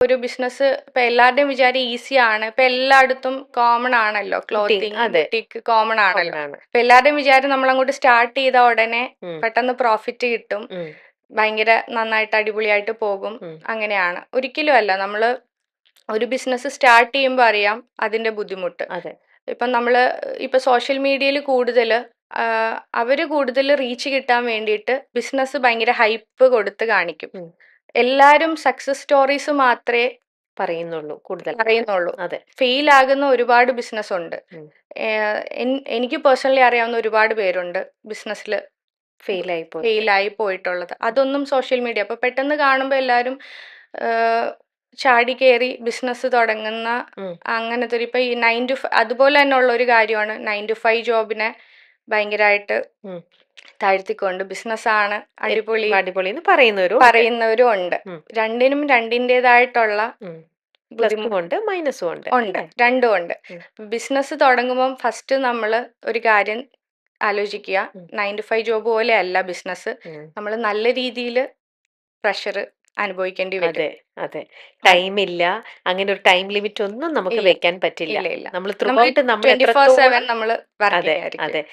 ഒരു ബിസിനസ് ഇപ്പൊ എല്ലാവരുടെയും വിചാരം ഈസിയാണ്. ഇപ്പൊ എല്ലായിടത്തും കോമൺ ആണല്ലോ, ക്ലോത്തിങ് അതെ. ബുട്ടീക്ക് കോമൺ ആണല്ലോ. കോമൺ ആണ്. ഇപ്പൊ എല്ലാവരുടെയും വിചാരം നമ്മൾ അങ്ങോട്ട് സ്റ്റാർട്ട് ചെയ്ത ഉടനെ ഉം. പെട്ടെന്ന് പ്രോഫിറ്റ് കിട്ടും, ഉം. ഭയങ്കര നന്നായിട്ട് അടിപൊളിയായിട്ട് പോകും. ഉം. അങ്ങനെയാണ്. ഒരിക്കലും അല്ല. നമ്മള് ഒരു ബിസിനസ് സ്റ്റാർട്ട് ചെയ്യുമ്പോൾ അറിയാം അതിന്റെ ബുദ്ധിമുട്ട്. അതെ. ഇപ്പം നമ്മള് ഇപ്പൊ സോഷ്യൽ മീഡിയയിൽ കൂടുതൽ അവര് കൂടുതൽ റീച്ച് കിട്ടാൻ വേണ്ടിയിട്ട് ബിസിനസ് ഭയങ്കര ഹൈപ്പ് കൊടുത്ത് കാണിക്കും. ഉം. എല്ലാരും സക്സസ് സ്റ്റോറീസ് മാത്രമേ പറയുന്നുള്ളൂ കൂടുതൽ. പറയുന്നുള്ളൂ. അതെ. ഫെയിൽ ആകുന്ന ഒരുപാട് ബിസിനസ് ഉണ്ട്. ഉം. എനിക്ക് പേഴ്സണലി അറിയാവുന്ന ഒരുപാട് പേരുണ്ട് ബിസിനസ്സിൽ ഫെയിലായി പോയി. ഫെയിലായി പോയിട്ടുള്ളത്. അതൊന്നും സോഷ്യൽ മീഡിയ അപ്പൊ പെട്ടെന്ന് കാണുമ്പോൾ എല്ലാവരും ചാടി കയറി ബിസിനസ് തുടങ്ങുന്ന ഉം. അങ്ങനത്തെ ഒരു ഇപ്പൊ ഈ 9 to 5 അതുപോലെ തന്നെ ഉള്ള ഒരു കാര്യമാണ് 9 to 5 ജോബിനെ ഭയങ്കരമായിട്ട് ഉം. താഴ്ത്തിക്കൊണ്ട് ബിസിനസ്സാണ് അടിപൊളി അടിപൊളിന്ന് പറയുന്നവരും പറയുന്നവരും ഉണ്ട്. ഉം. രണ്ടിനും രണ്ടിൻ്റെതായിട്ടുള്ള പ്ലസും ഉണ്ട് മൈനസും ഉണ്ട്. ഉണ്ട്, രണ്ടും ഉണ്ട്. ഉം. ബിസിനസ് തുടങ്ങുമ്പം ഫസ്റ്റ് നമ്മൾ ഒരു കാര്യം ആലോചിക്കുക, 9 to 5 ജോബ് പോലെ അല്ല ബിസിനസ്. നമ്മൾ നല്ല രീതിയിൽ പ്രഷർ അനുഭവിക്കേണ്ടി വരും. അതെ അതെ. ടൈം ഇല്ല, അങ്ങനെ ഒരു ടൈം ലിമിറ്റ് ഒന്നും നമുക്ക് ഇല്ല. വെക്കാൻ പറ്റില്ല. ഇല്ല ഇല്ല നമ്മൾ നമ്മൾ ത്രൂ ഔട്ട് നമ്മൾ 24/7 എത്രത്തോളം നമ്മൾ അതെ വർക്കിംഗ് ആയിരിക്കും. അതെ